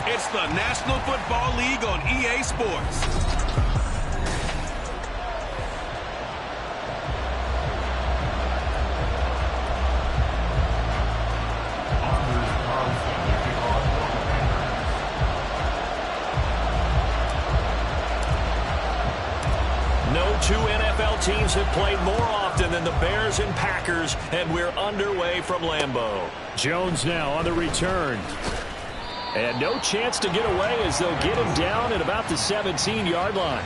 It's the National Football League on EA Sports. No two NFL teams have played more often than the Bears and Packers, and we're underway from Lambeau. Jones now on the return. And no chance to get away as they'll get him down at about the 17-yard line.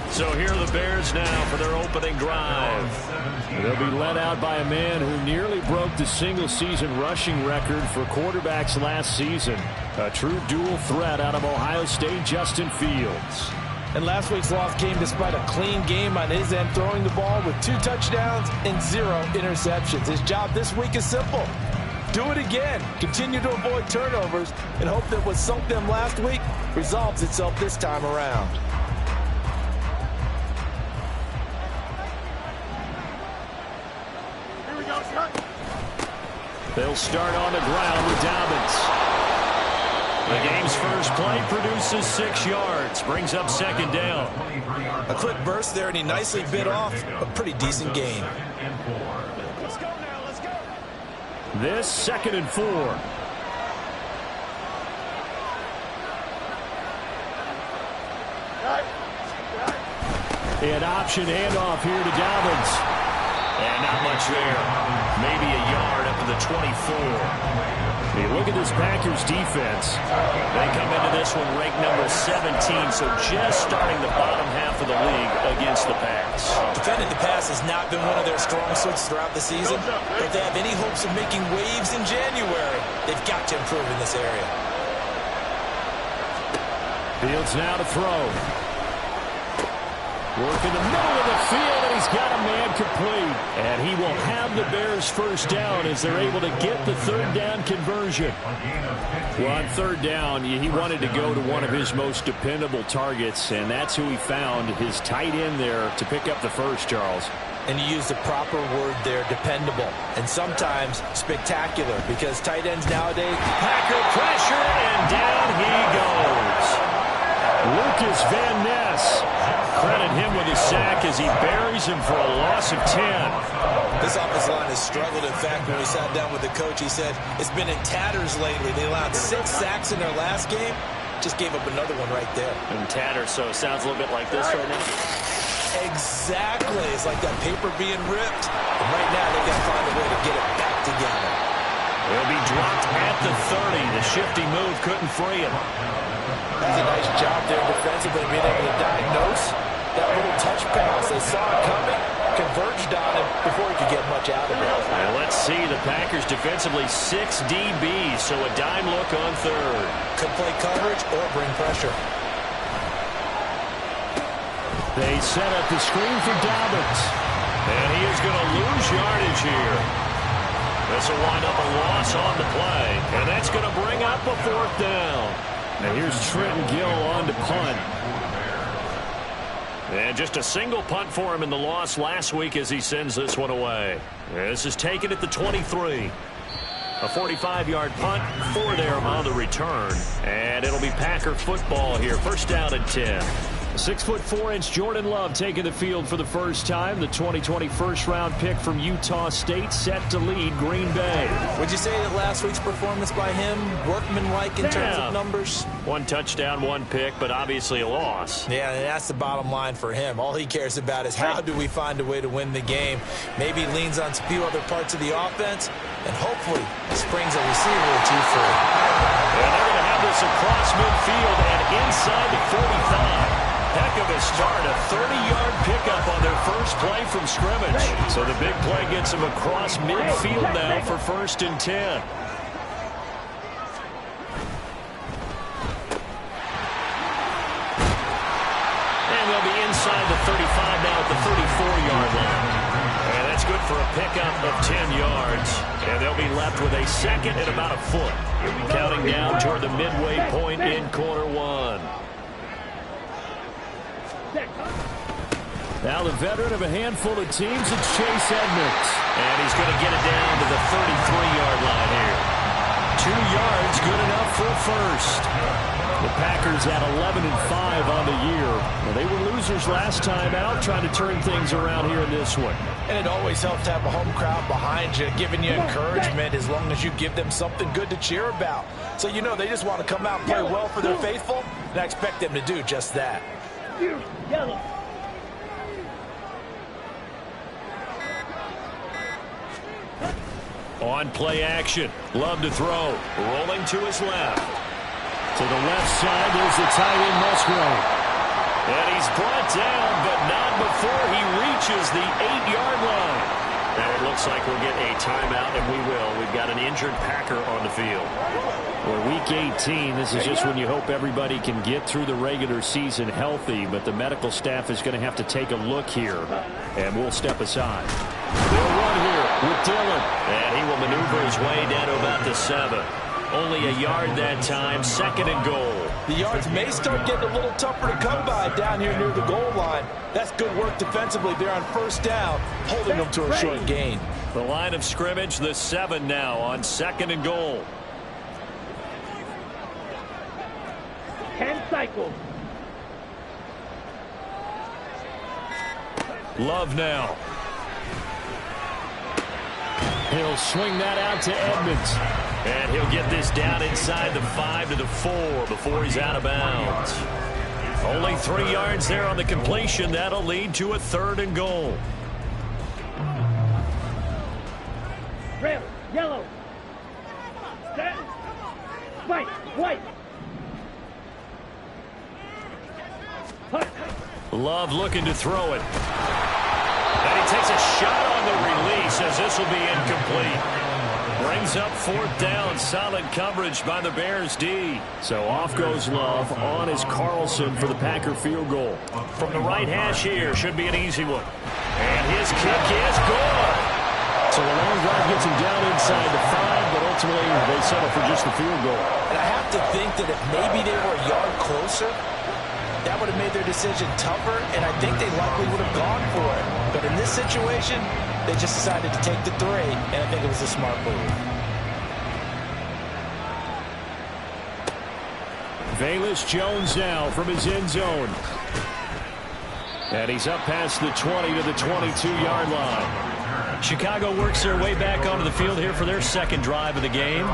So here are the Bears now for their opening drive. They'll be led out by a man who nearly broke the single-season rushing record for quarterbacks last season. A true dual threat out of Ohio State, Justin Fields. And last week's loss came despite a clean game on his end, throwing the ball with 2 touchdowns and 0 interceptions. His job this week is simple. Do it again. Continue to avoid turnovers and hope that what sunk them last week resolves itself this time around. Here we go, Scott. They'll start on the ground with Dobbins. The game's first play produces 6 yards, brings up second down. A quick burst there, and he nicely bit off a pretty decent gain. Let's go now, let's go. This 2nd and 4. An option handoff here to Dobbins. And not much there. Maybe a yard up to the 24. You look at this Packers defense. They come into this one ranked number 17, so just starting the bottom half of the league against the pass. Defending the pass has not been one of their strong suits throughout the season. But if they have any hopes of making waves in January, they've got to improve in this area. Fields now to throw. Work in the middle of the field, and he's got a man complete. And he will have the Bears first down as they're able to get the 3rd down conversion. Well, on 3rd down, he wanted to go to one of his most dependable targets, and that's who he found, his tight end there, to pick up the first, Charles. And you use the proper word there, dependable, and sometimes spectacular, because tight ends nowadays. Packer pressure, and down he goes. Lucas Van Ness. Credit him with a sack as he buries him for a loss of 10. This offensive line has struggled. In fact, when we sat down with the coach, he said it's been in tatters lately. They allowed 6 sacks in their last game. Just gave up another one right there. In tatters, so it sounds a little bit like this right now. Exactly. It's like that paper being ripped. And right now, they've got to find a way to get it back together. He'll be dropped at the 30. The shifty move couldn't free him. That's a nice job there defensively, being able to diagnose that little touch pass. They saw it coming, converged on him before he could get much out of it. And let's see, the Packers defensively 6 DBs, so a dime look on 3rd. Could play coverage or bring pressure. They set up the screen for Dobbins. And he is going to lose yardage here. This will wind up a loss on the play, and that's going to bring up a 4th down. Now here's Trenton Gill on to punt. And just a single punt for him in the loss last week as he sends this one away. This is taken at the 23. A 45-yard punt for them on the return. And it'll be Packer football here. First down and 10. 6'4" Jordan Love taking the field for the first time. The 2020 first-round pick from Utah State set to lead Green Bay. Would you say that last week's performance by him, workmanlike in terms of numbers? 1 touchdown, 1 pick, but obviously a loss. Yeah, and that's the bottom line for him. All he cares about is how do we find a way to win the game. Maybe he leans on a few other parts of the offense, and hopefully springs a receiver or 2 free. And they're going to have this across midfield and inside the 45. Heck of a start, a 30-yard pickup on their first play from scrimmage. So the big play gets them across midfield now for 1st and 10. And they'll be inside the 35 now at the 34-yard line. And that's good for a pickup of 10 yards. And they'll be left with a 2nd and about a foot. Counting down toward the midway point in quarter 1. Now the veteran of a handful of teams, it's Chase Edmonds. And he's going to get it down to the 33-yard line here. 2 yards, good enough for a first. The Packers at 11-5 on the year. Well, they were losers last time out, trying to turn things around here in this one. And it always helps to have a home crowd behind you, giving you encouragement as long as you give them something good to cheer about. So you know they just want to come out and play well for their faithful, and I expect them to do just that. Yellow. On play action. Love to throw. Rolling to his left. To the left side, there's the tight end, Musgrave. And he's brought down, but not before he reaches the 8-yard line. And it looks like we'll get a timeout, and we will. We've got an injured Packer on the field. Well, week 18, this is just when you hope everybody can get through the regular season healthy, but the medical staff is going to have to take a look here, and we'll step aside. They'll run here with Dillon. And he will maneuver his way down to about the 7. Only a yard that time, 2nd and goal. The yards may start getting a little tougher to come by down here near the goal line. That's good work defensively there on first down, holding them to a short gain. The line of scrimmage, the 7 now on 2nd and goal. 10 cycles. Love now. He'll swing that out to Edmonds. And he'll get this down inside the 5 to the 4 before he's out of bounds. Only 3 yards there on the completion. That'll lead to a 3rd and goal. Red, yellow. Set. White, white. Love looking to throw it. And he takes a shot on the release as this will be incomplete. Brings up 4th down. Solid coverage by the Bears D. So off goes Love. On is Carlson for the Packer field goal. From the right hash here. Should be an easy one. And his kick is good. So a long drive gets him down inside the 5, but ultimately they settle for just the field goal. And I have to think that if maybe they were a yard closer, that would have made their decision tougher, and I think they likely would have gone for it. But in this situation, they just decided to take the 3, and I think it was a smart move. Velus Jones now from his end zone. And he's up past the 20 to the 22-yard line. Chicago works their way back onto the field here for their 2nd drive of the game.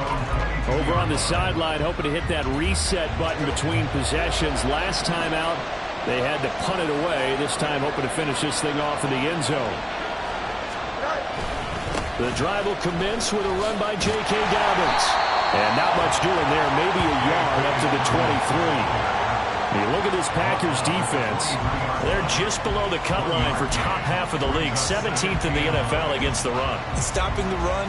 Over on the sideline, hoping to hit that reset button between possessions. Last time out, they had to punt it away. This time, hoping to finish this thing off in the end zone. The drive will commence with a run by J.K. Dobbins. And not much doing there. Maybe a yard up to the 23. You look at this Packers defense. They're just below the cut line for top half of the league. 17th in the NFL against the run. Stopping the run,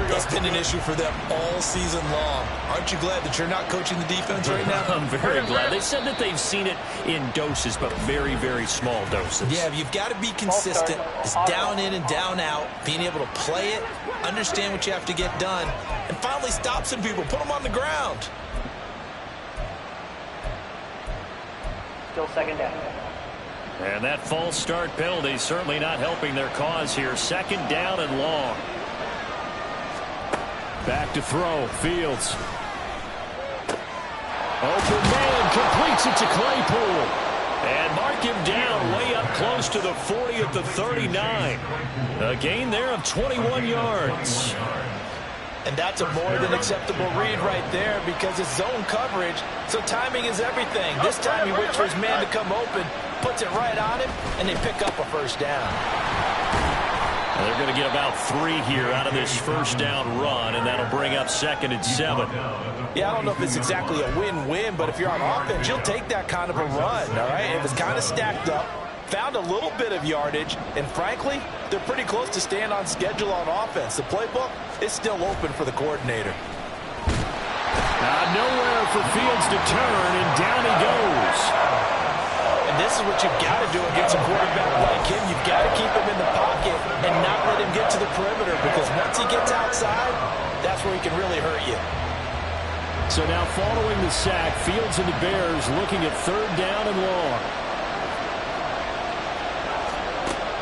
that's been an issue for them all season long. Aren't you glad that you're not coaching the defense right now? I'm very glad. They said that they've seen it in doses, but very, very small doses. Yeah, you've got to be consistent. It's down in and down out. Being able to play it, understand what you have to get done, and finally stop some people. Put them on the ground. Still 2nd down. And that false start penalty certainly not helping their cause here. 2nd down and long. Back to throw. Fields. Open man completes it to Claypool. And mark him down way up close to the 40 at the 39. A gain there of 21 yards. And that's a more than acceptable read right there because it's zone coverage, so timing is everything. This time he waits for his man to come open, puts it right on him, and they pick up a 1st down. And they're going to get about 3 here out of this 1st down run, and that'll bring up 2nd and 7. Yeah, I don't know if it's exactly a win-win, but if you're on offense, you'll take that kind of a run, all right? It was kind of stacked up, found a little bit of yardage, and frankly, they're pretty close to staying on schedule on offense. The playbook is still open for the coordinator. Nowhere for Fields to turn, and down he goes. And this is what you've got to do against a quarterback like him. You've got to keep him in the pocket and not let him get to the perimeter, because once he gets outside, that's where he can really hurt you. So now following the sack, Fields and the Bears looking at 3rd down and long.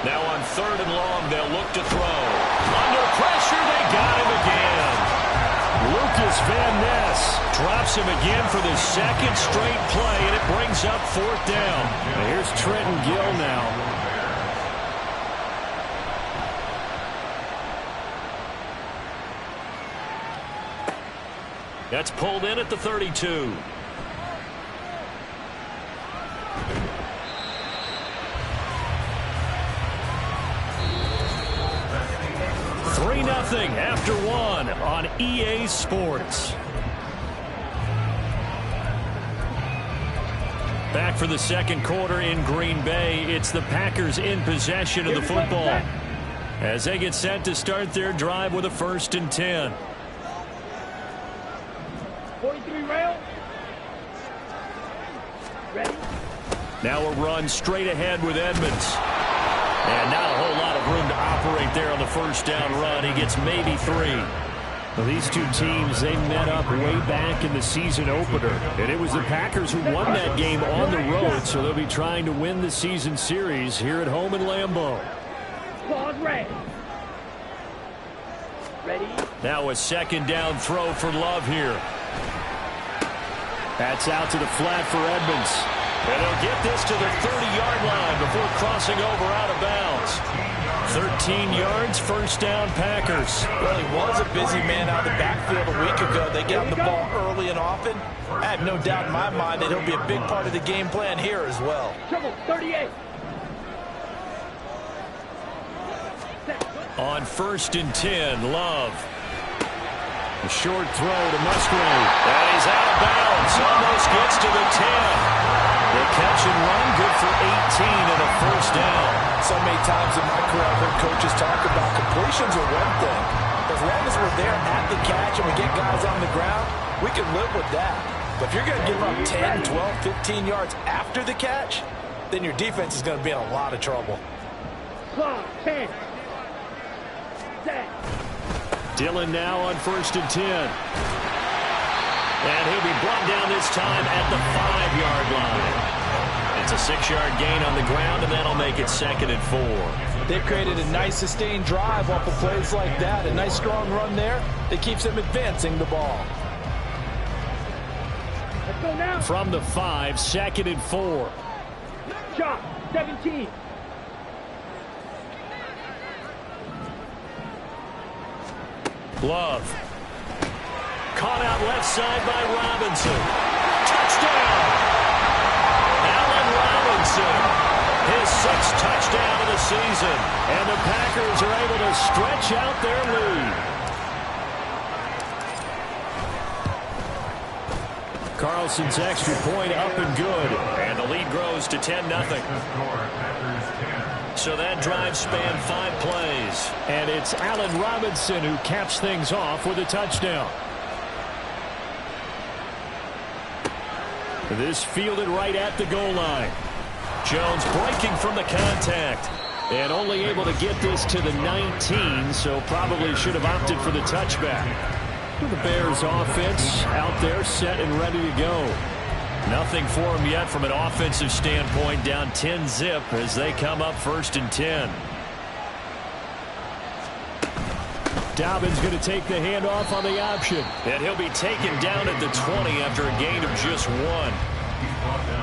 Now on 3rd and long, they'll look to throw. Under pressure, they got him again. Luke Lucas Van Ness drops him again for the second straight play, and it brings up fourth down. And here's Trenton Gill now. That's pulled in at the 32. 3-0 after one on EA Sports. Back for the second quarter in Green Bay. It's the Packers in possession of the football as they get set to start their drive with a 1st and 10. 43 rail. Ready? Now a run straight ahead with Edmonds. And not a whole lot of room to operate there on the first down run. He gets maybe 3. Well, these two teams, they met up way back in the season opener. And it was the Packers who won that game on the road, so they'll be trying to win the season series here at home in Lambeau. Pause red. Ready? Now a second down throw for Love here. That's out to the flat for Edmonds. And they'll get this to the 30-yard line before crossing over out of bounds. 13 yards, first down, Packers. Well, he was a busy man out of the backfield a week ago. They get him the ball early and often. I have no doubt in my mind that he'll be a big part of the game plan here as well. Trouble, 38. On 1st and 10, Love. A short throw to Musgrave. And he's out of bounds. Almost gets to the 10. The catch and run, good for 18 and a first down. So many times in my career I've heard coaches talk about completions are one thing. As long as we're there at the catch and we get guys on the ground, we can live with that. But if you're going to give up 10, 12, 15 yards after the catch, then your defense is going to be in a lot of trouble. Clock, 10. Set. Dillon now on 1st and 10. And he'll be brought down this time at the 5-yard line. It's a 6-yard gain on the ground, and that'll make it 2nd and 4. They've created a nice sustained drive off of plays like that. A nice strong run there that keeps them advancing the ball. Let's go now. From the 5, 2nd and 4. Chop, 17. Love. Caught out left side by Robinson. Touchdown! Allen Robinson. His 6th touchdown of the season. And the Packers are able to stretch out their lead. Carlson's extra point up and good. And the lead grows to 10-0. So that drive spanned 5 plays. And it's Allen Robinson who caps things off with a touchdown. This fielded right at the goal line. Jones breaking from the contact. And only able to get this to the 19, so probably should have opted for the touchback. The Bears offense out there set and ready to go. Nothing for them yet from an offensive standpoint, down 10-zip as they come up 1st and 10. Dobbins going to take the handoff on the option. And he'll be taken down at the 20 after a gain of just 1.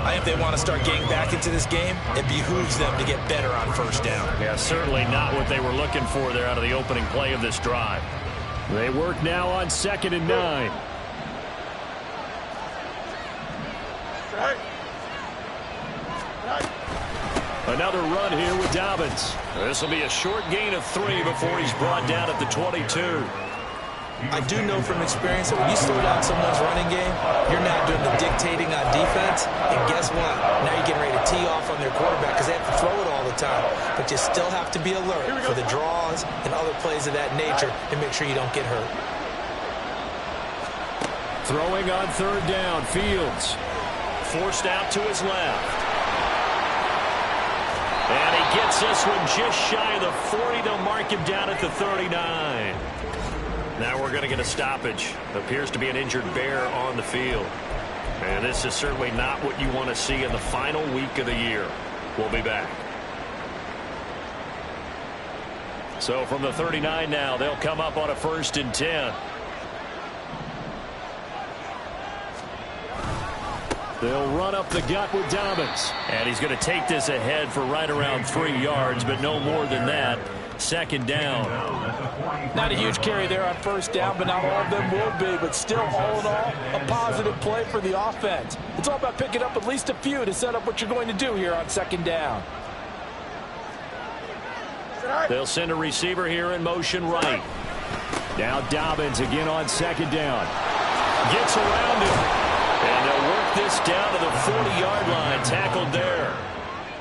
I think if they want to start getting back into this game, it behooves them to get better on 1st down. Yeah, certainly not what they were looking for there out of the opening play of this drive. They work now on 2nd and 9. Another run here with Dobbins. This will be a short gain of 3 before he's brought down at the 22. I do know from experience that when you slow down someone's running game, you're now doing the dictating on defense. And guess what? Now you're getting ready to tee off on their quarterback because they have to throw it all the time. But you still have to be alert for the draws and other plays of that nature to make sure you don't get hurt. Throwing on 3rd down, Fields. Forced out to his left. And he gets this one just shy of the 40. They'll mark him down at the 39. Now we're going to get a stoppage. Appears to be an injured Bear on the field. And this is certainly not what you want to see in the final week of the year. We'll be back. So from the 39 now, they'll come up on a 1st and 10. They'll run up the gut with Dobbins. And he's going to take this ahead for right around 3 yards, but no more than that. Second down. Not a huge carry there on first down, but not all of them will be. But still, all in all, a positive play for the offense. It's all about picking up at least a few to set up what you're going to do here on second down. They'll send a receiver here in motion right. Now Dobbins again on second down. Gets around him. And they'll work this down to the 40-yard line. Tackled there.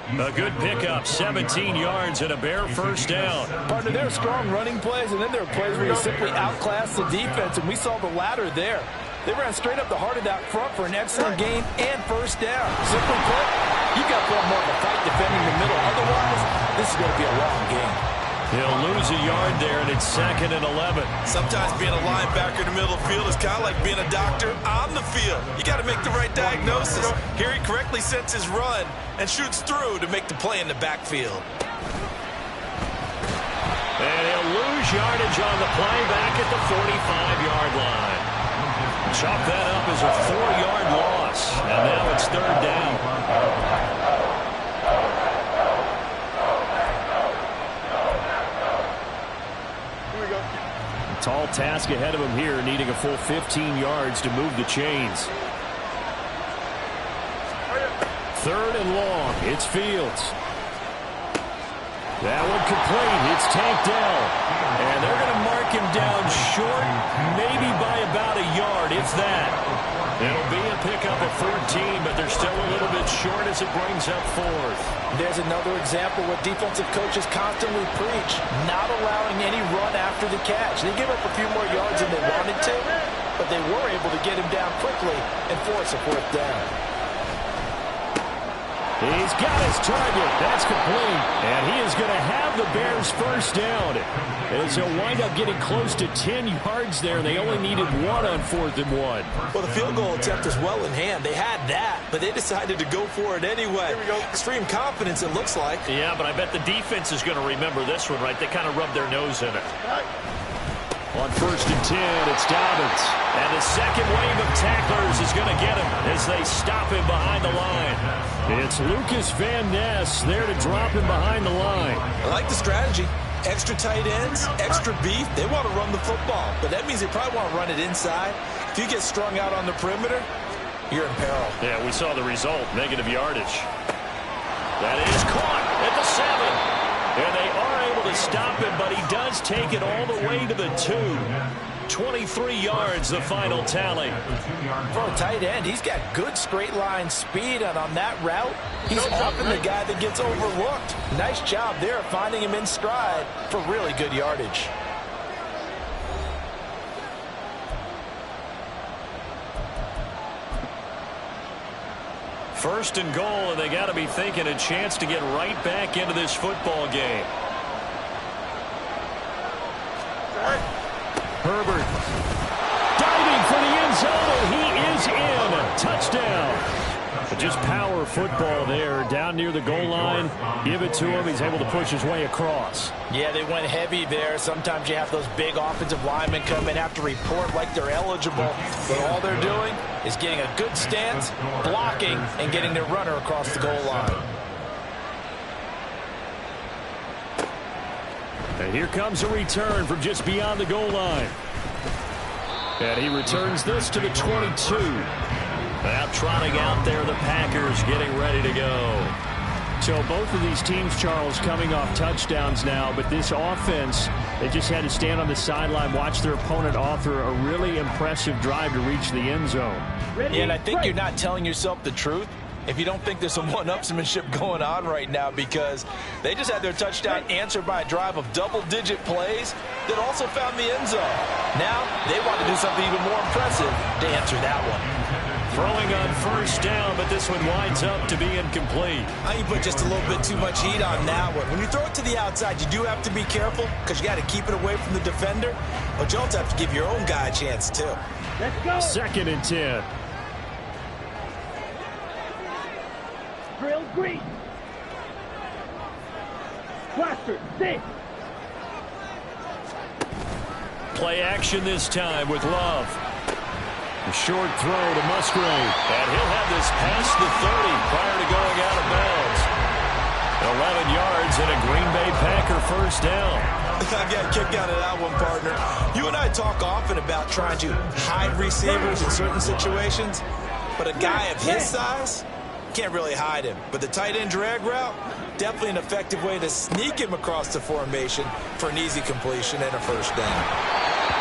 A good pickup, 17 yards and a Bear first down. Partner, there are strong running plays, and then there are plays where you simply outclass the defense, and we saw the latter there. They ran straight up the heart of that front for an excellent gain and first down. Simply put, you've got to put more of a fight defending the middle. Otherwise, this is going to be a long game. He'll lose a yard there, and it's 2nd and 11. Sometimes being a linebacker in the middle of the field is kind of like being a doctor on the field. You got to make the right diagnosis. Here he correctly sets his run and shoots through to make the play in the backfield. And he'll lose yardage on the play back at the 45-yard line. Chalk that up as a 4-yard loss. And now it's 3rd down. Tall task ahead of him here, needing a full 15 yards to move the chains. 3rd and long. It's Fields. That one complete. It's tanked down. And they're going to mark him down short, maybe by about a yard, if that. It'll be a pickup of 14, but they're still a little bit short as it brings up 4th. There's another example what defensive coaches constantly preach, not allowing any run after the catch. They give up a few more yards than they wanted to, but they were able to get him down quickly and force a 4th down. He's got his target. That's complete. And he is going to have the Bears first down. As he'll wind up getting close to 10 yards there. They only needed 1 on 4th and 1. Well, the field goal attempt was well in hand. They had that, but they decided to go for it anyway. Extreme confidence, it looks like. Yeah, but I bet the defense is going to remember this one, right? They kind of rubbed their nose in it. On 1st and 10, it's Dobbins. And the second wave of tacklers is going to get him as they stop him behind the line. It's Lucas Van Ness there to drop him behind the line. I like the strategy. Extra tight ends, extra beef. They want to run the football, but that means they probably want to run it inside. If you get strung out on the perimeter, you're in peril. Yeah, we saw the result, negative yardage. That is caught at the 7. And they are able to stop him, but he does take it all the way to the 2. 23 yards, the final tally. For a tight end, he's got good straight line speed, and on that route, he's often the guy that gets overlooked. Nice job there finding him in stride for really good yardage. First and goal, and they got to be thinking a chance to get right back into this football game. Herbert diving for the end zone. He is in. Touchdown. Just power football there down near the goal line. Give it to him. He's able to push his way across. Yeah, they went heavy there. Sometimes you have those big offensive linemen come in, have to report like they're eligible. But all they're doing is getting a good stance, blocking, and getting their runner across the goal line. And here comes a return from just beyond the goal line. And he returns this to the 22. Now trotting out there, the Packers getting ready to go. So both of these teams, Charles, coming off touchdowns now, but this offense, they just had to stand on the sideline, watch their opponent author a really impressive drive to reach the end zone. Yeah, and I think you're not telling yourself the truth if you don't think there's some one-upsmanship going on right now, because they just had their touchdown answered by a drive of double-digit plays that also found the end zone. Now they want to do something even more impressive to answer that one. Throwing on first down, but this one winds up to be incomplete. I think you put just a little bit too much heat on that one. When you throw it to the outside, you do have to be careful because you got to keep it away from the defender, but you also have to give your own guy a chance too. Let's go. 2nd and 10. Drill green. Cluster, 6. Play action this time with Love. A short throw to Musgrave. And he'll have this past the 30 prior to going out of bounds. 11 yards and a Green Bay Packer first down. I got a kick out of that one, partner. You and I talk often about trying to hide receivers in certain situations, but a guy of his size can't really hide him. But the tight end drag route, definitely an effective way to sneak him across the formation for an easy completion and a first down.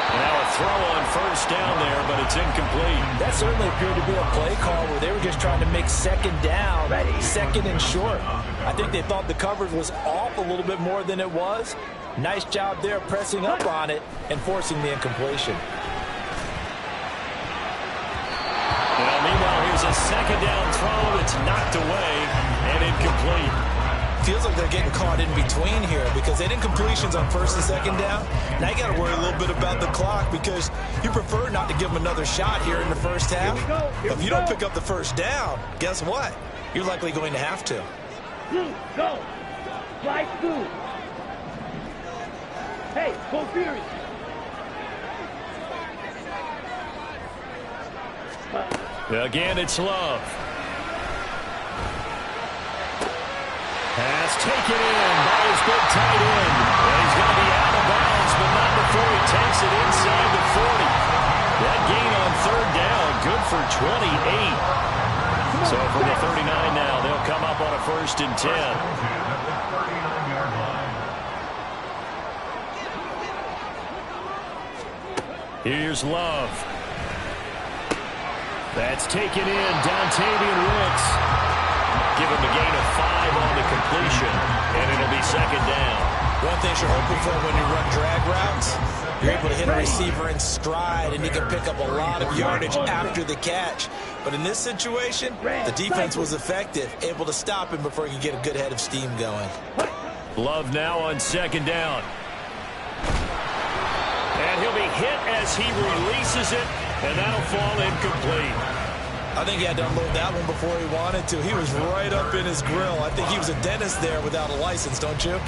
Now a throw on first down there, but it's incomplete. That certainly appeared to be a play call where they were just trying to make second down, second and short. I think they thought the coverage was off a little bit more than it was. Nice job there pressing up on it and forcing the incompletion. Well, meanwhile, here's a second down throw that's knocked away and incomplete. Feels like they're getting caught in between here because they didn't completions on first and second down. Now you got to worry a little bit about the clock because you prefer not to give them another shot here in the first half. If you don't pick up the first down, guess what? You're likely going to have to. Go. Slide through. Hey, go Fury. Again, it's Love. Pass taken in by his big tight end. And he's going to be out of bounds, but not before he takes it inside the 40. That gain on third down, good for 28. So from the 39 now, they'll come up on a 1st and 10. Here's Love. That's taken in. Dontavian Wicks. Give him a gain of 5 on the completion, and it'll be second down. One thing you're hoping for when you run drag routes, you're able to hit a receiver in stride, and he can pick up a lot of yardage after the catch. But in this situation, the defense was effective, able to stop him before he could get a good head of steam going. Love now on second down. And he'll be hit as he releases it, and that'll fall incomplete. I think he had to unload that one before he wanted to. He was right up in his grill. I think he was a dentist there without a license, don't you?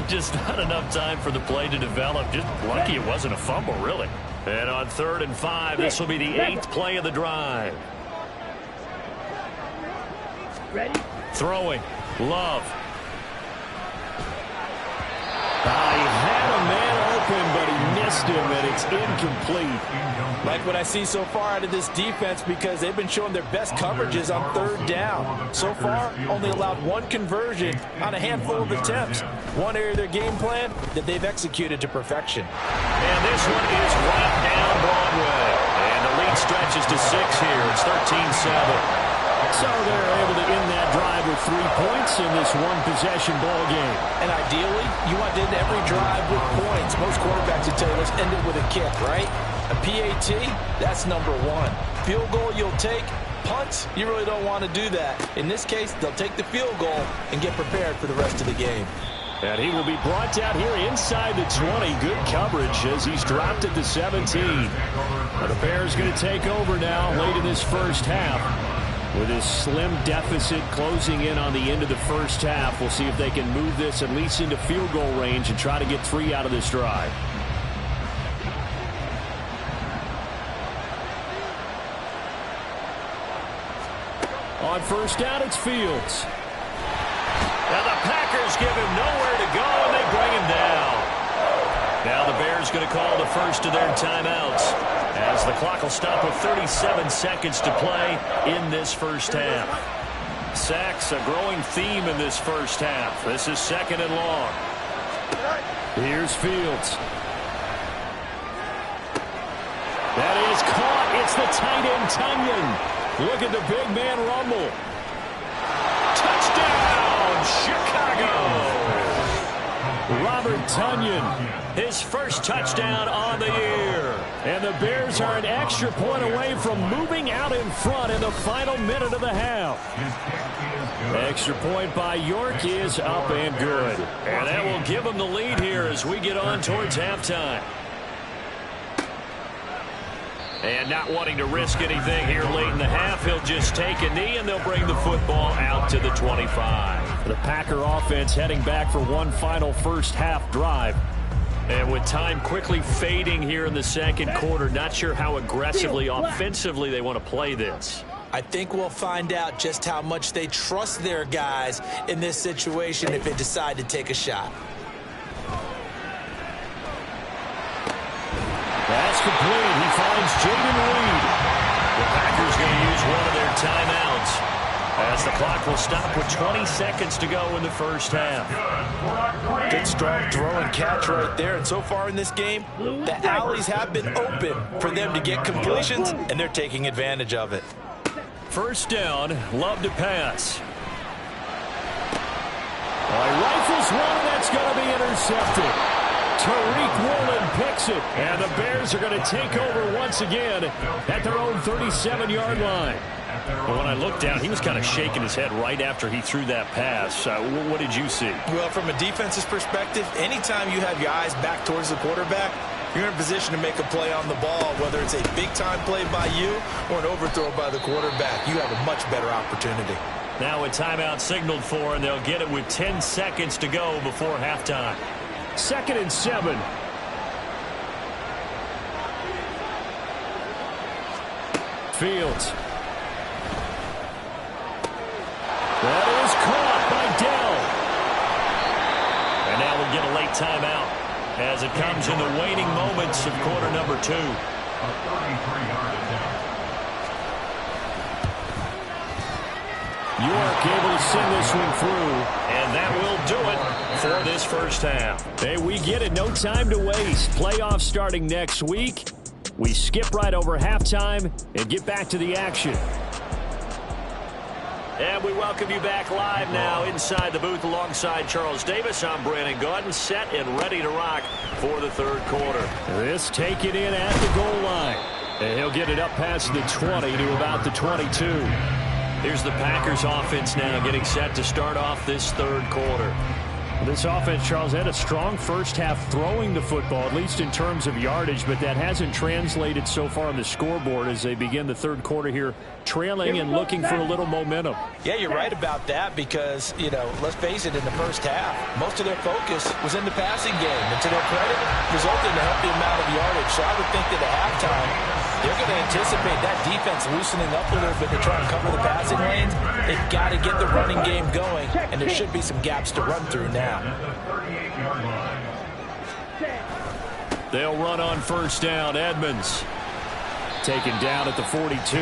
Just not enough time for the play to develop. Just lucky it wasn't a fumble, really. And on 3rd and 5, this will be the 8th play of the drive. Ready? Throwing. Love. He had a man open, but he missed him, and it's incomplete. Like what I see so far out of this defense because they've been showing their best coverages on third down. So far, only allowed 1 conversion on a handful of attempts. One area of their game plan that they've executed to perfection. And this one is right down Broadway. And the lead stretches to 6 here. It's 13-7. So they're able to end that drive with 3 points in this one-possession ball game. And ideally, you want to end every drive with points. Most quarterbacks would tell you, let's end it with a kick, right? A PAT, that's number 1. Field goal you'll take. Punts, you really don't want to do that. In this case, they'll take the field goal and get prepared for the rest of the game. And he will be brought down here inside the 20. Good coverage as he's dropped at the 17. But the Bears going to take over now late in this first half. With his slim deficit closing in on the end of the first half, we'll see if they can move this at least into field goal range and try to get 3 out of this drive. On first down, it's Fields. Now the Packers give him nowhere to go, and they bring him down. Now the Bears going to call the first of their timeouts, as the clock will stop with 37 seconds to play in this first half. Sacks, a growing theme in this first half. This is 2nd and long. Here's Fields. That is caught. It's the tight end, Tunyon. Look at the big man rumble. Touchdown, Chicago! Robert Tunyon. His first touchdown on the year. And the Bears are an extra point away from moving out in front in the final minute of the half. Extra point by York is up and good. And that will give them the lead here as we get on towards halftime. And not wanting to risk anything here late in the half, he'll just take a knee, and they'll bring the football out to the 25. The Packer offense heading back for one final first half drive. And with time quickly fading here in the second quarter, not sure how aggressively, offensively they want to play this. I think we'll find out just how much they trust their guys in this situation if they decide to take a shot. That's complete. He finds Jaden Reed. The Packers going to use one of their timeouts as the clock will stop with 20 seconds to go in the first half. Good strong throw and catch right there. And so far in this game, the alleys have been open for them to get completions, and they're taking advantage of it. First down, Love to pass. Rifles one, and that's going to be intercepted. Tariq Woolen picks it, and the Bears are going to take over once again at their own 37-yard line. Well, when I looked down, he was kind of shaking his head right after he threw that pass. What did you see? Well, from a defense's perspective, anytime you have your eyes back towards the quarterback, you're in a position to make a play on the ball, whether it's a big-time play by you or an overthrow by the quarterback. You have a much better opportunity. Now a timeout signaled for, and they'll get it with 10 seconds to go before halftime. 2nd and 7. Fields. That is caught by Dell. And now we'll get a late timeout as it comes in the waning moments of quarter number 2. York able to send this one through. And that will do it for this first half. Hey, we get it. No time to waste. Playoffs starting next week. We skip right over halftime and get back to the action. And we welcome you back live now inside the booth alongside Charles Davis. I'm Brandon Gaudin, set and ready to rock for the third quarter. This taken in at the goal line. And he'll get it up past the 20 to about the 22. Here's the Packers offense now getting set to start off this third quarter. This offense, Charles, had a strong first half throwing the football, at least in terms of yardage, but that hasn't translated so far on the scoreboard as they begin the third quarter here, trailing and looking for a little momentum. Yeah, you're right about that because, you know, let's face it, in the first half, most of their focus was in the passing game. And to their credit, resulted in a healthy amount of yardage. So I would think that at halftime, they're going to anticipate that defense loosening up a little bit to try and cover the passing lanes. They've got to get the running game going, and there should be some gaps to run through now. They'll run on first down. Edmonds taken down at the 42.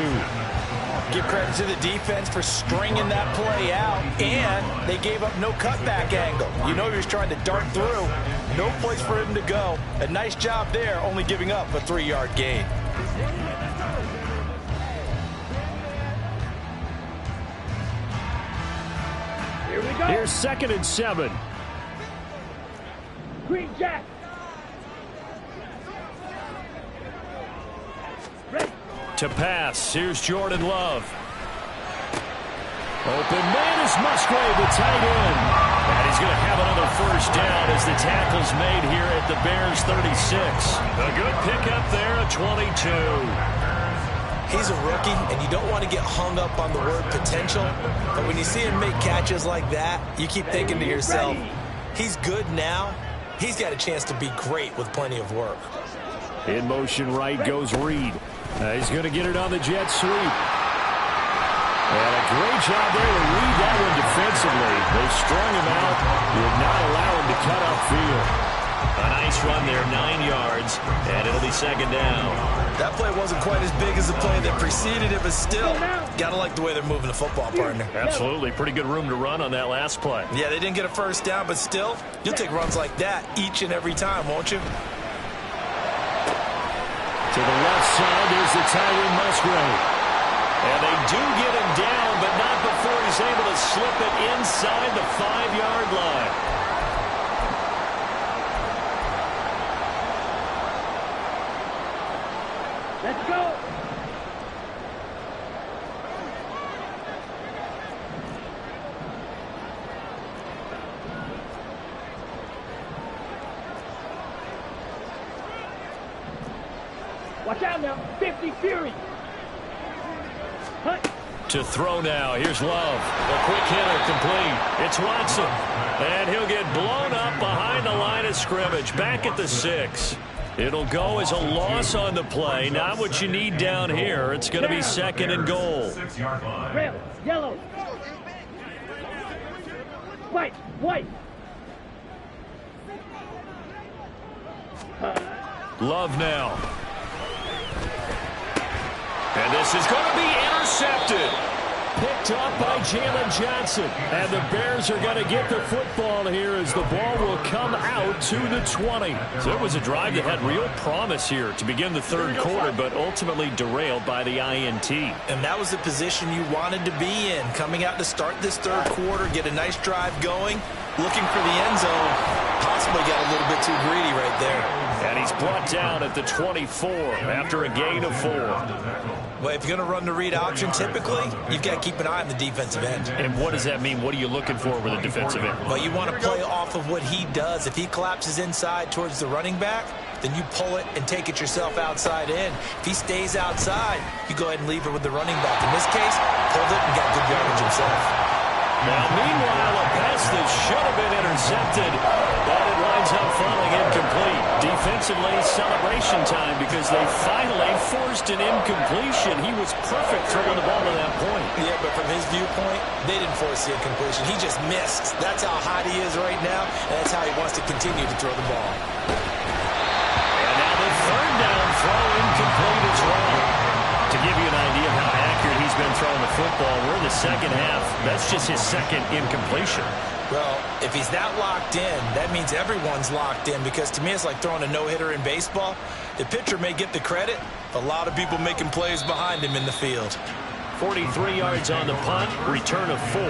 Give credit to the defense for stringing that play out, and they gave up no cutback angle. You know he was trying to dart through. No place for him to go. A nice job there, only giving up a 3-yard gain. Here we go. Here's 2nd and 7. Green Jack. Ready. To pass, here's Jordan Love. Open man is Musgrave, the tight end. And he's going to have another first down as the tackle's made here at the Bears 36. A good pickup there at 22. He's a rookie, and you don't want to get hung up on the word potential. But when you see him make catches like that, you keep thinking to yourself, he's good now. He's got a chance to be great with plenty of work. In motion right goes Reed. He's going to get it on the jet sweep. And a great job there to read that one defensively. They strung him out, would not allow him to cut upfield. A nice run there, 9 yards, and it'll be second down. That play wasn't quite as big as the play that preceded it, but still, gotta like the way they're moving the football, partner. Absolutely. Pretty good room to run on that last play. Yeah, they didn't get a first down, but still, you'll take runs like that each and every time, won't you? To the left side, there's the tight end Musgrave. And they do get him down, but not before he's able to slip it inside the 5-yard line. Let's go. Watch out now. 50 Fury. Hunt. To throw now. Here's Love. A quick hitter complete. It's Watson. And he'll get blown up behind the line of scrimmage. Back at the 6. It'll go as a loss on the play. Not what you need down here. It's going to be 2nd and goal. Red, yellow. White, white. Love now. And this is going to be intercepted. Picked up by Jalen Johnson. And the Bears are going to get the football here as the ball will come out to the 20. So it was a drive that had real promise here to begin the 3rd quarter, but ultimately derailed by the INT. And that was the position you wanted to be in. Coming out to start this 3rd quarter, get a nice drive going, looking for the end zone. Possibly got a little bit too greedy right there. And he's brought down at the 24 after a gain of 4. Well, if you're going to run the read option, typically, you've got to keep an eye on the defensive end. And what does that mean? What are you looking for with a defensive end? Well, you want to play off of what he does. If he collapses inside towards the running back, then you pull it and take it yourself outside in. If he stays outside, you go ahead and leave it with the running back. In this case, pulled it and got good yardage himself. Now, meanwhile, a pass that should have been intercepted, but it winds up falling incomplete. Defensively, celebration time because they finally forced an incompletion. He was perfect throwing the ball to that point. Yeah, but from his viewpoint, they didn't force the incompletion. He just missed. That's how hot he is right now, and that's how he wants to continue to throw the ball. And now the 3rd down throw incomplete as well. To give you an idea of how accurate he's been throwing the football, we're in the 2nd half. That's just his 2nd incompletion. Well, if he's that locked in, that means everyone's locked in, because to me it's like throwing a no-hitter in baseball. The pitcher may get the credit, a lot of people making plays behind him in the field. 43 yards on the punt, return of 4,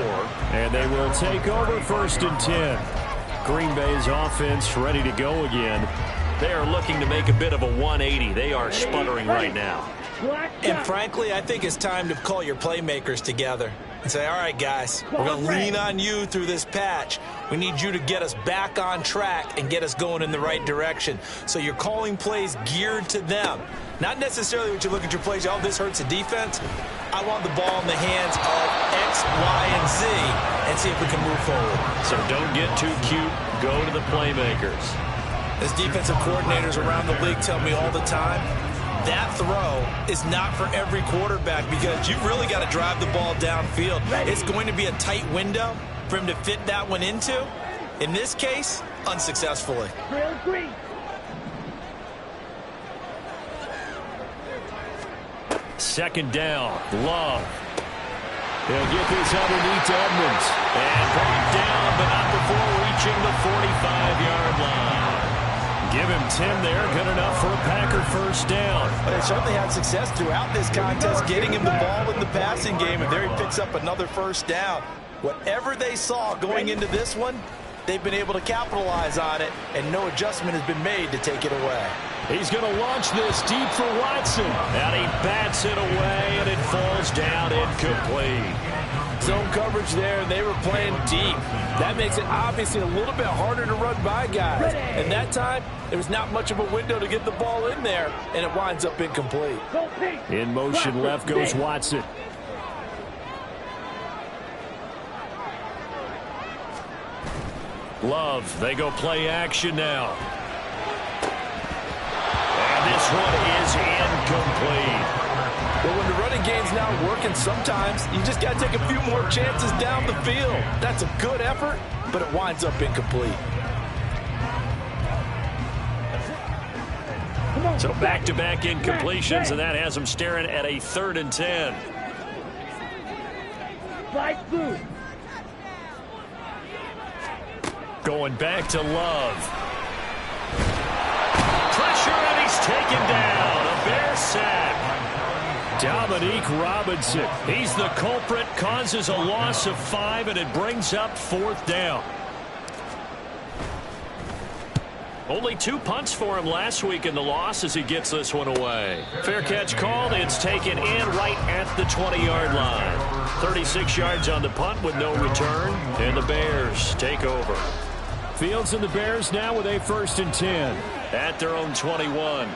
and they will take over 1st and 10. Green Bay's offense ready to go again. They are looking to make a bit of a 180. They are sputtering right now. And frankly, I think it's time to call your playmakers together and say, all right, guys, we're going to lean on you through this patch. We need you to get us back on track and get us going in the right direction. So you're calling plays geared to them. Not necessarily what you look at your plays, oh, this hurts the defense. I want the ball in the hands of X, Y, and Z and see if we can move forward. So don't get too cute. Go to the playmakers. As defensive coordinators around the league tell me all the time, that throw is not for every quarterback because you've really got to drive the ball downfield. It's going to be a tight window for him to fit that one into. In this case, unsuccessfully. Second down, Love. He'll get this underneath to Edmonds. And brought down, but not before reaching the 45-yard line. Give him 10 there, good enough for a Packer 1st down. But they certainly had success throughout this contest, getting him the ball in the passing game, and there he picks up another 1st down. Whatever they saw going into this one, they've been able to capitalize on it, and no adjustment has been made to take it away. He's going to launch this deep for Watson. And he bats it away, and it falls down incomplete. Zone coverage there, and they were playing deep. That makes it obviously a little bit harder to run by guys. And that time, there was not much of a window to get the ball in there, and it winds up incomplete. In motion, left goes Watson. Love, they go play action now. And this one is incomplete. But when the running game's not working, sometimes you just got to take a few more chances down the field. That's a good effort, but it winds up incomplete. So back-to-back incompletions, and that has them staring at a 3rd and 10. Going back to Love. Pressure, and he's taken down. A Bear sack. Dominique Robinson. He's the culprit, causes a loss of 5, and it brings up 4th down. Only 2 punts for him last week in the loss as he gets this one away. Fair catch called. It's taken in right at the 20-yard line. 36 yards on the punt with no return, and the Bears take over. Fields and the Bears now with a 1st and 10 at their own 21.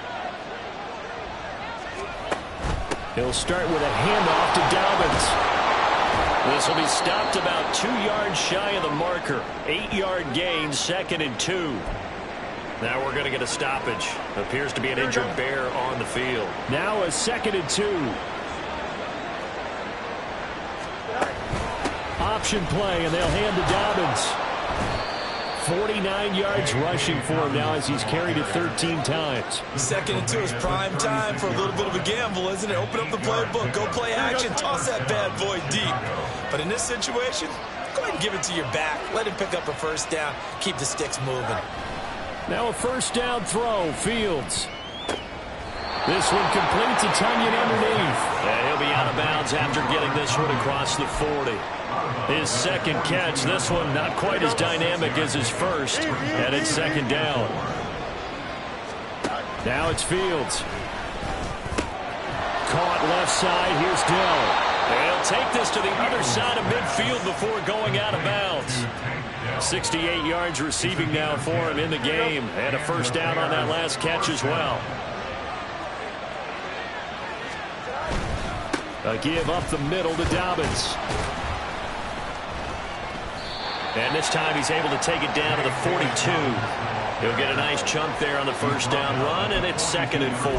He'll start with a handoff to Dobbins. This will be stopped about 2 yards shy of the marker. 8-yard gain, 2nd and 2. Now we're going to get a stoppage. Appears to be an injured bear on the field. Now a 2nd and 2. Option play, and they'll hand to Dobbins. 49 yards rushing for him now as he's carried it 13 times. 2nd and 2 is prime time for a little bit of a gamble, isn't it? Open up the playbook, go play action, toss that bad boy deep. But in this situation, go ahead and give it to your back. Let him pick up a first down. Keep the sticks moving. Now a first down throw, Fields. This one completes a Tunyon underneath. And he'll be out of bounds after getting this one across the 40. His 2nd catch, this one not quite as dynamic as his first, and it's 2nd down. Now it's Fields. Caught left side, here's Dell. They'll take this to the other side of midfield before going out of bounds. 68 yards receiving now for him in the game, and a first down on that last catch as well. A give up the middle to Dobbins. And this time he's able to take it down to the 42. He'll get a nice chunk there on the first down run, and it's 2nd and 4.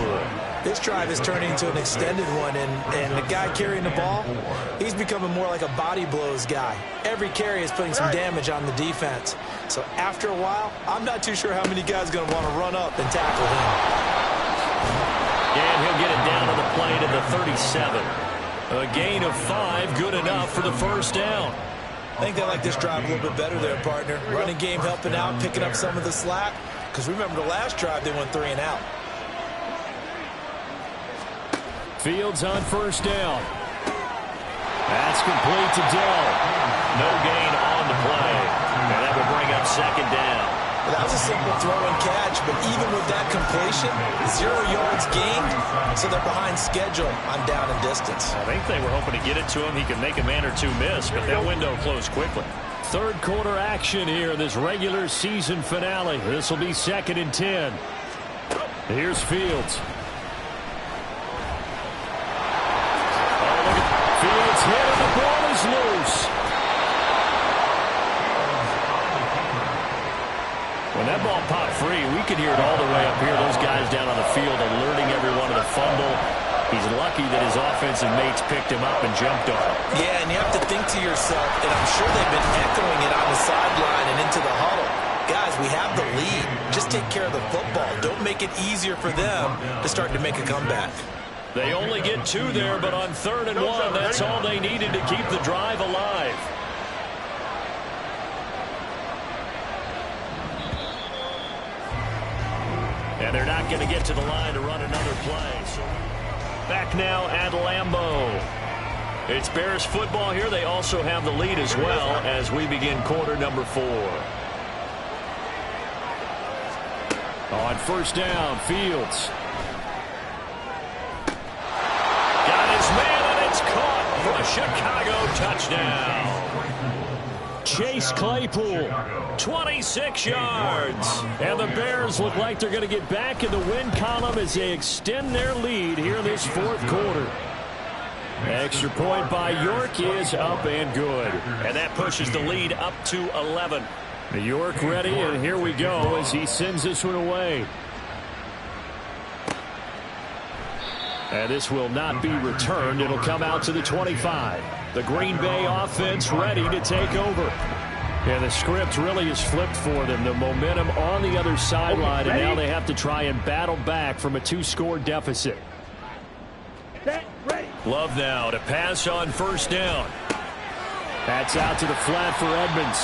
This drive is turning into an extended one, and the guy carrying the ball, he's becoming more like a body blows guy. Every carry is putting some damage on the defense. So after a while, I'm not too sure how many guys are going to want to run up and tackle him. And he'll get it down on the play to the 37. A gain of 5, good enough for the first down. I think they like this drive a little bit better there, partner. Running game helping out, picking up some of the slack. Because remember the last drive, they went 3 and out. Fields on first down. That's complete to Dell. No gain on the play. And that will bring up 2nd down. Well, that was a simple throw and catch, but even with that completion, 0 yards gained, so they're behind schedule on down and distance. I think they were hoping to get it to him. He could make a man or two miss, but that window closed quickly. Third quarter action here in this regular season finale. This will be 2nd and 10. Here's Fields. Fields hit and the ball is loose. When that ball popped free, we could hear it all the way up here. Those guys down on the field alerting everyone of the fumble. He's lucky that his offensive mates picked him up and jumped on him. Yeah, and you have to think to yourself, and I'm sure they've been echoing it on the sideline and into the huddle. Guys, we have the lead. Just take care of the football. Don't make it easier for them to start to make a comeback. They only get 2 there, but on 3rd and 1, that's all they needed to keep the drive alive. And they're not going to get to the line to run another play. So back now at Lambeau. It's Bears football here. They also have the lead as well as we begin quarter number 4. On first down, Fields. Got his man, and it's caught for a Chicago touchdown. Chase Claypool, 26 yards. and the Bears look like they're going to get back in the win column as they extend their lead here in this 4th quarter. Extra point by York is up and good. And that pushes the lead up to 11. York ready, and here we go as he sends this one away. And this will not be returned. It'll come out to the 25. The Green Bay offense ready to take over. And the script really has flipped for them. The momentum on the other sideline, and now they have to try and battle back from a 2-score deficit. Love now to pass on first down. That's out to the flat for Edmonds.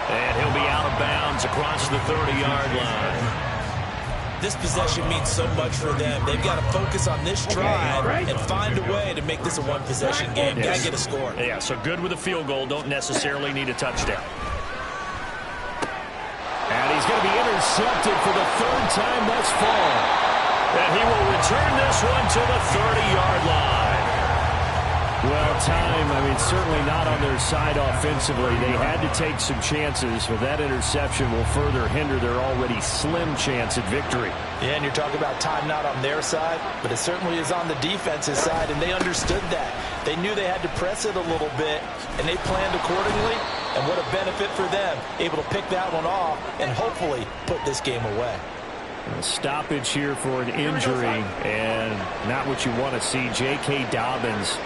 And he'll be out of bounds across the 30-yard line. This possession means so much for them. They've got to focus on this drive and find a way to make this a one-possession game. Got to get a score. Yeah, so good with a field goal. Don't necessarily need a touchdown. And he's going to be intercepted for the 3rd time thus far. And he will return this one to the 30-yard line. Well, time, I mean, certainly not on their side offensively. They had to take some chances, but that interception will further hinder their already slim chance at victory. Yeah, and you're talking about time not on their side, but it certainly is on the defense's side, and they understood that. They knew they had to press it a little bit, and they planned accordingly, and what a benefit for them, able to pick that one off and hopefully put this game away. A stoppage here for an injury, and not what you want to see. J.K. Dobbins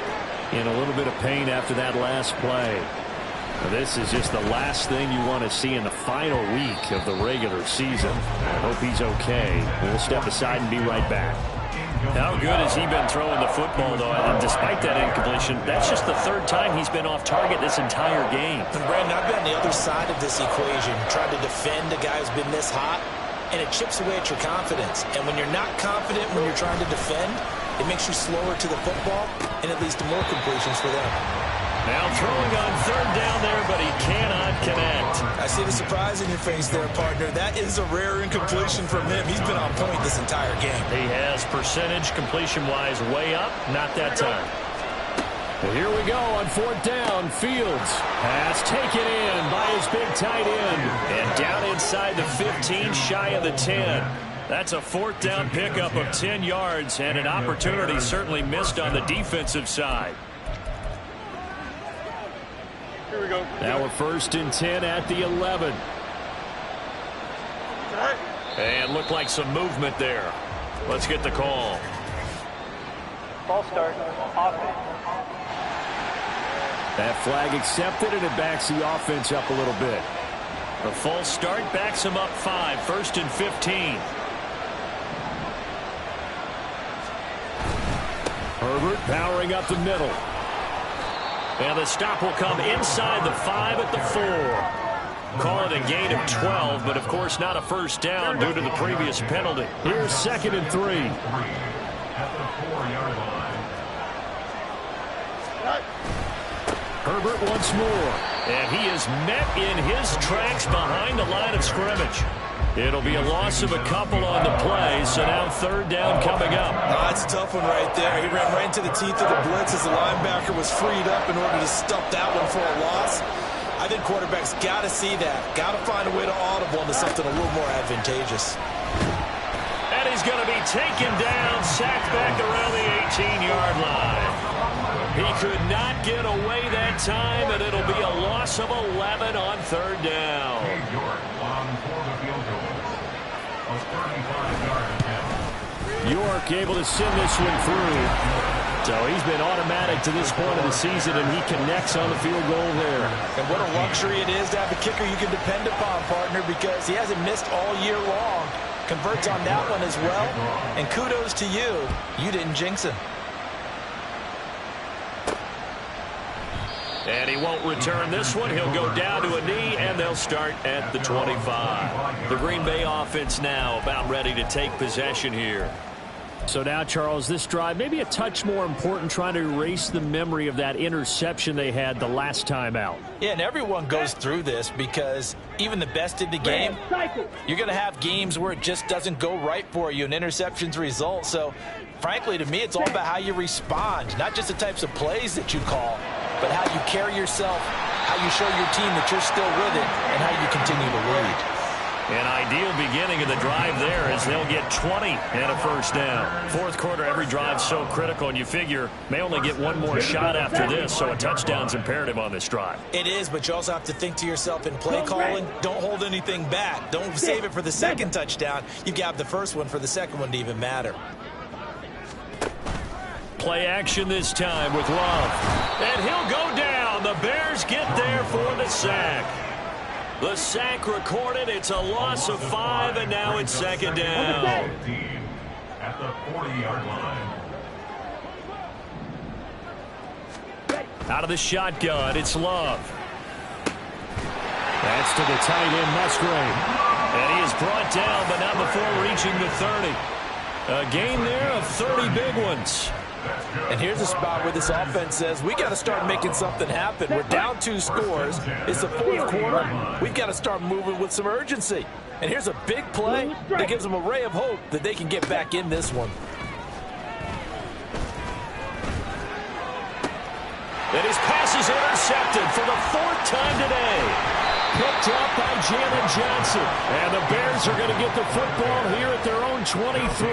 in a little bit of pain after that last play. Now, this is just the last thing you want to see in the final week of the regular season. I hope he's okay. We'll step aside and be right back. How good has he been throwing the football, though? And despite that incompletion, that's just the third time he's been off target this entire game. And Brandon, I've been on the other side of this equation, trying to defend a guy who's been this hot, and it chips away at your confidence. And when you're not confident when you're trying to defend, it makes you slower to the football, and it leads to more completions for them. Now throwing on third down there, but he cannot connect. I see the surprise in your face there, partner. That is a rare incompletion from him. He's been on point this entire game. He has percentage completion-wise way up, not that time. Well, here we go on fourth down. Fields pass taken in by his big tight end. And down inside the 15, shy of the 10. That's a fourth down pickup of 10 yards, and an opportunity certainly missed on the defensive side. Here we go. Now we're first and 10 at the 11. And looked like some movement there. Let's get the call. False start. Offense. That flag accepted, and it backs the offense up a little bit. The false start backs him up 5, first and 15. Herbert powering up the middle. And the stop will come inside the 5 at the 4. Call it a gain of 12, but of course not a first down due to the previous penalty. Here's second and 3. Herbert once more. And he is met in his tracks behind the line of scrimmage. It'll be a loss of a couple on the play, so now third down coming up. That's a tough one right there. He ran right into the teeth of the blitz as the linebacker was freed up in order to stop that one for a loss. I think quarterbacks got to see that. Got to find a way to audible into something a little more advantageous. And he's going to be taken down, sacked back around the 18-yard line. He could not get away that time, and it'll be a loss of 11 on third down. York able to send this one through. So he's been automatic to this point of the season, and he connects on the field goal there. And what a luxury it is to have a kicker you can depend upon, partner, because he hasn't missed all year long. Converts on that one as well. And kudos to you. You didn't jinx him. And he won't return this one. He'll go down to a knee, and they'll start at the 25. The Green Bay offense now about ready to take possession here. So now, Charles, this drive maybe a touch more important, trying to erase the memory of that interception they had the last time out. Yeah, and everyone goes through this because even the best in the game, you're going to have games where it just doesn't go right for you and interceptions result. So, frankly, to me, it's all about how you respond, not just the types of plays that you call, but how you carry yourself, how you show your team that you're still with it, and how you continue to lead. An ideal beginning of the drive there as they'll get 20 and a first down. Fourth quarter, every drive so critical, and you figure may only get one more shot after this, so a touchdown's imperative on this drive. It is, but you also have to think to yourself in play calling, don't hold anything back. Don't save it for the second touchdown. You got the first one for the second one to even matter. Play action this time with Love. And he'll go down. The Bears get there for the sack. The sack recorded. It's a loss of 5, and now it's second down. At the 40-yard line. Out of the shotgun, it's Love. That's to the tight end, Musgrave. And he is brought down, but not before reaching the 30. A gain there of 30 big ones. And here's a spot where this offense says, we got to start making something happen. We're down 2 scores. It's the fourth quarter. We've got to start moving with some urgency. And here's a big play that gives them a ray of hope that they can get back in this one. And his pass is intercepted for the 4th time today. Picked up by Janet Johnson. And the Bears are going to get the football here at their own 23.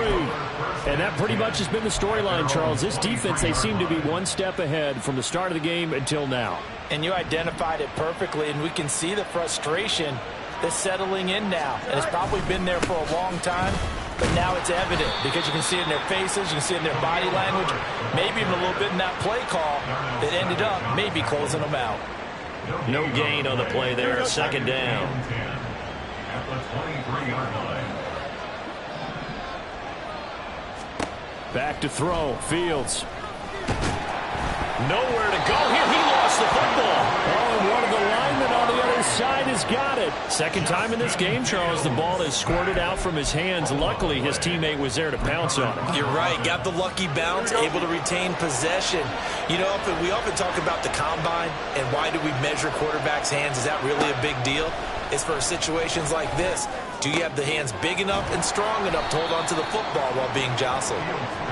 And that pretty much has been the storyline, Charles. This defense, they seem to be one step ahead from the start of the game until now. And you identified it perfectly, and we can see the frustration that's settling in now. And it's probably been there for a long time, but now it's evident because you can see it in their faces, you can see it in their body language, maybe even a little bit in that play call that ended up maybe closing them out. No gain on the play there, 2nd down. At the 23-yard line. Back to throw. Fields. Nowhere to go here. He lost the football. Oh, and one of the linemen on the other side has got it. 2nd time in this game, Charles, the ball is squirted out from his hands. Luckily, his teammate was there to pounce on it. You're right. Got the lucky bounce, able to retain possession. You know, we often talk about the combine and why do we measure quarterbacks' hands. Is that really a big deal? It's for situations like this. Do you have the hands big enough and strong enough to hold on to the football while being jostled?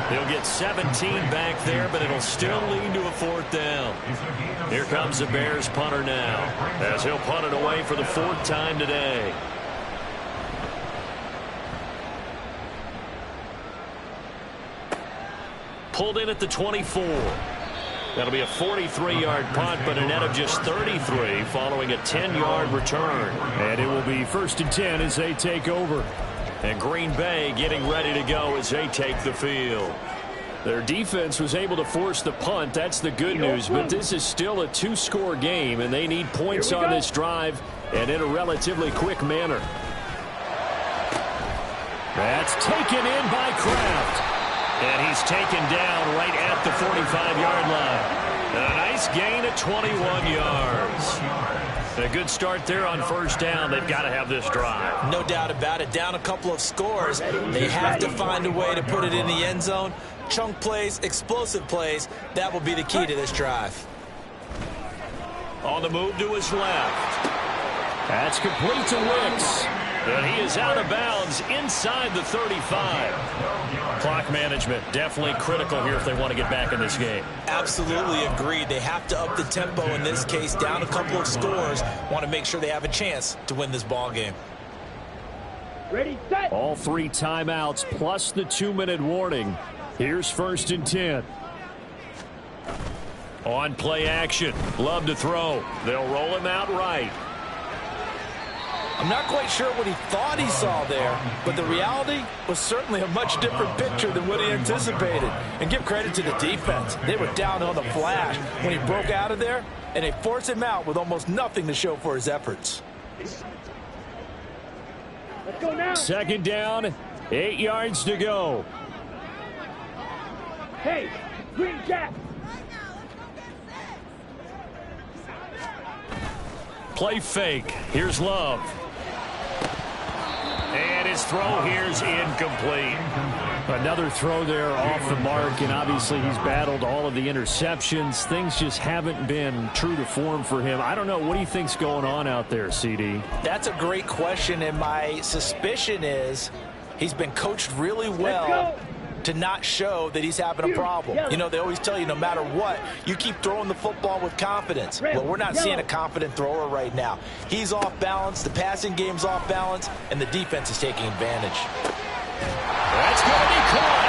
He'll get 17 back there, but it'll still lead to a 4th down. Here comes the Bears punter now, as he'll punt it away for the 4th time today. Pulled in at the 24. That'll be a 43-yard punt, but a net of just 33 following a 10-yard return. And it will be 1st and 10 as they take over. And Green Bay getting ready to go as they take the field. Their defense was able to force the punt. That's the good news, but this is still a 2-score game, and they need points on this drive and in a relatively quick manner. That's taken in by Kraft. And he's taken down right at the 45-yard line. And a nice gain of 21 yards. A good start there on 1st down. They've got to have this drive. No doubt about it. Down a couple of scores. They have to find a way to put it in the end zone. Chunk plays, explosive plays. That will be the key to this drive. On the move to his left. That's complete to Wicks. And he is out of bounds inside the 35. Clock management definitely critical here if they want to get back in this game. Absolutely agreed. They have to up the tempo in this case. Down a couple of scores. Want to make sure they have a chance to win this ball game. Ready, set. All 3 timeouts plus the 2-minute warning. Here's 1st and 10. On play action. Love to throw. They'll roll him out right. I'm not quite sure what he thought he saw there, but the reality was certainly a much different picture than what he anticipated. And give credit to the defense. They were down on the flash when he broke out of there, and they forced him out with almost nothing to show for his efforts. Let's go now. 2nd down, 8 yards to go. Hey, green jack. Play fake. Here's Love. And his throw here's incomplete. Another throw there off the mark, and obviously he's battled all of the interceptions. Things just haven't been true to form for him. I don't know. What do you think's going on out there, CD? That's a great question, and my suspicion is he's been coached really well to not show that he's having a problem. You know, they always tell you no matter what, you keep throwing the football with confidence. Well, we're not seeing a confident thrower right now. He's off balance, the passing game's off balance, and the defense is taking advantage. That's going to be caught.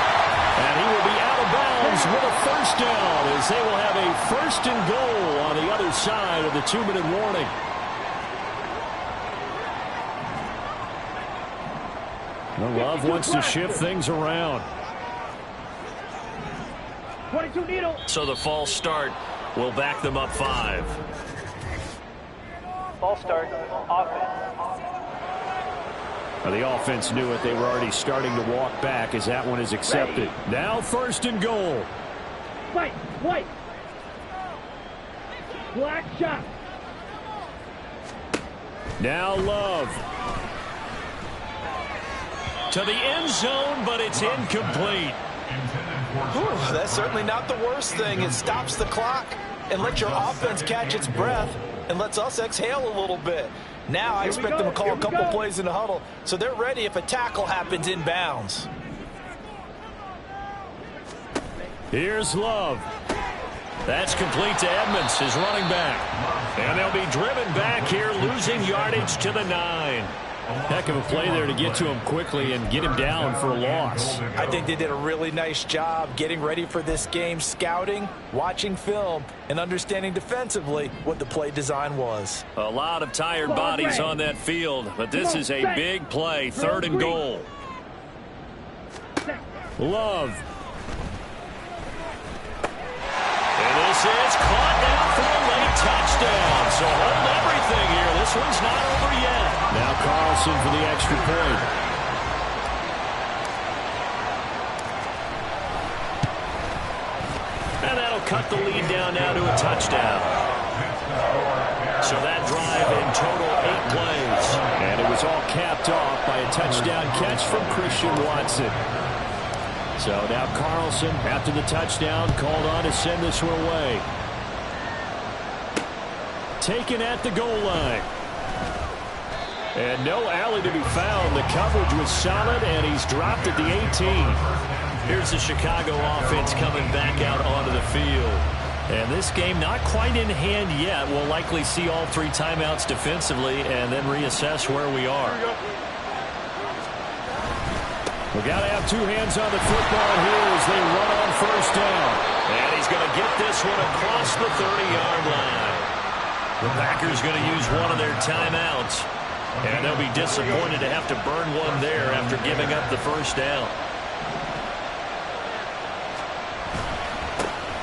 And he will be out of bounds with a 1st down as they will have a 1st and goal on the other side of the 2-minute warning. Love wants to shift things around. 22 needle. So the false start will back them up 5. False start. Offense. Well, the offense knew it. They were already starting to walk back as that one is accepted. Ready. Now 1st and goal. Fight. White. Black shot. Now Love. To the end zone, but it's incomplete. Whew, that's certainly not the worst thing. It stops the clock and lets your offense catch its breath and lets us exhale a little bit. Now I expect them to call a couple plays in the huddle so they're ready if a tackle happens inbounds. Here's Love. That's complete to Edmonds, his running back. And they'll be driven back here, losing yardage to the 9. Heck of a play there to get to him quickly and get him down for a loss. I think they did a really nice job getting ready for this game, scouting, watching film, and understanding defensively what the play design was. A lot of tired bodies on that field, but this is a big play, 3rd and goal. Love. And this is caught now for a late touchdown. So hold everything here. This one's not over yet. Now Carlson for the extra point. And that'll cut the lead down now to a touchdown. So that drive in total 8 plays. And it was all capped off by a touchdown catch from Christian Watson. So now Carlson, after the touchdown, called on to send this one away. Taken at the goal line. And no alley to be found. The coverage was solid, and he's dropped at the 18. Here's the Chicago offense coming back out onto the field. And this game not quite in hand yet. We'll likely see all 3 timeouts defensively and then reassess where we are. We've got to have 2 hands on the football here as they run on 1st down. And he's going to get this one across the 30-yard line. The Packers going to use one of their timeouts. And they'll be disappointed to have to burn one there after giving up the 1st down.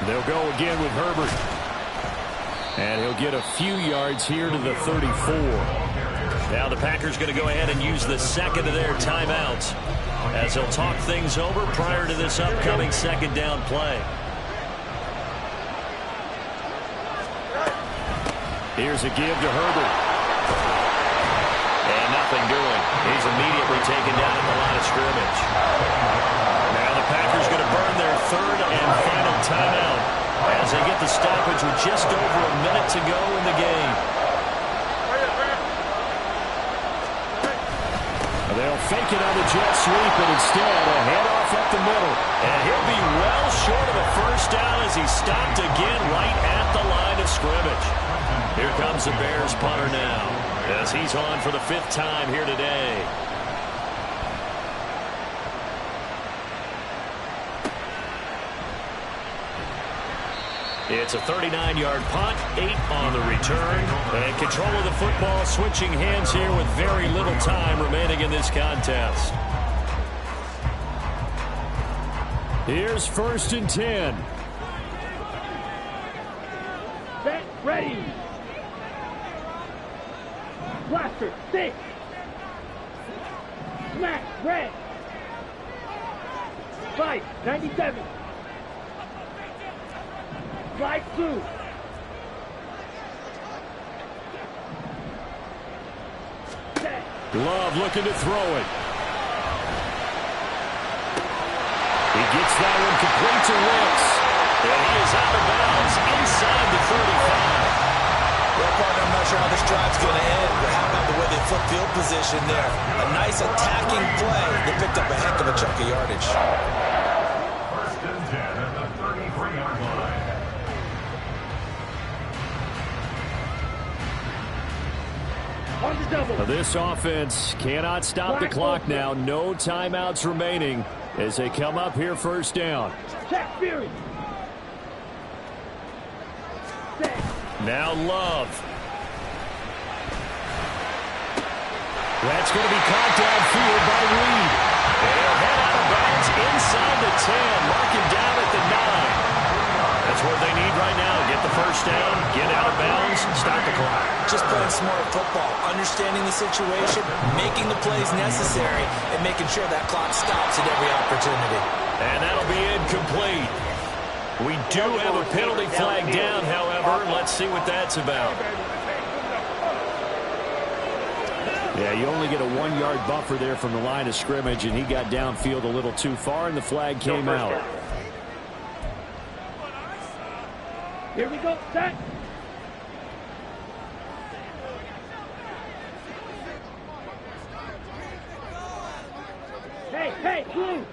They'll go again with Herbert. And he'll get a few yards here to the 34. Now the Packers going to go ahead and use the 2nd of their timeouts as they'll talk things over prior to this upcoming 2nd down play. Here's a give to Herbert. And nothing doing. He's immediately taken down at the line of scrimmage. Now the Packers going to burn their 3rd and final timeout as they get the stoppage with just over a minute to go in the game. They'll fake it on the jet sweep, and instead a handoff up the middle. And he'll be well short of a 1st down as he's stopped again right at the line of scrimmage. Here comes the Bears punter now as he's on for the 5th time here today. It's a 39-yard punt, 8 on the return, and control of the football switching hands here with very little time remaining in this contest. Here's 1st and 10. Set, ready. Blaster, 6. Smack, red. Fight, 97. Slide 2. Set. Love looking to throw it. He gets that one complete to Wicks. And he is out of bounds inside the 35. Well, partner, I'm not sure how this drive's going to end, but how about the way they flip field position there? A nice attacking play. They picked up a heck of a chunk of yardage. 1st and 10 at the 33-yard line. On the double. This offense cannot stop the clock now. No timeouts remaining as they come up here 1st down. Check Fury. Set. Now Love. That's going to be caught downfield by Reed. They'll head out of bounds inside the 10, marking down at the 9. That's what they need right now. Get the 1st down, get out of bounds, start the clock. Just playing smart football, understanding the situation, making the plays necessary, and making sure that clock stops at every opportunity. And that'll be incomplete. We do have a penalty flag down, however. Let's see what that's about. Yeah, you only get a 1-yard buffer there from the line of scrimmage, and he got downfield a little too far, and the flag came out. Here we go. Set. Hey, hey, blue.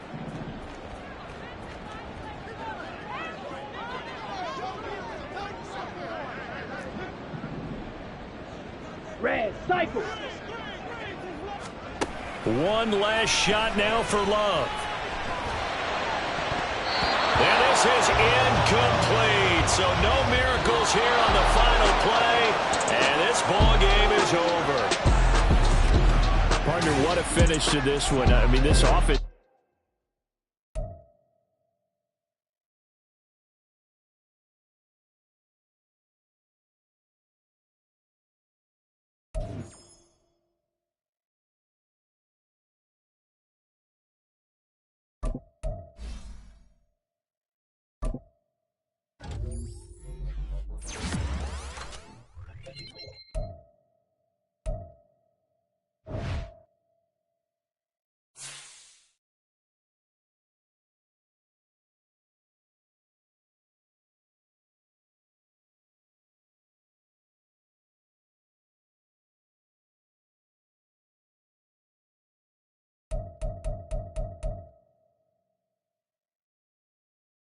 Red, cycle. One last shot now for Love. And this is incomplete. So no miracles here on the final play. And this ball game is over. Partner, what a finish to this one. I mean, this offense.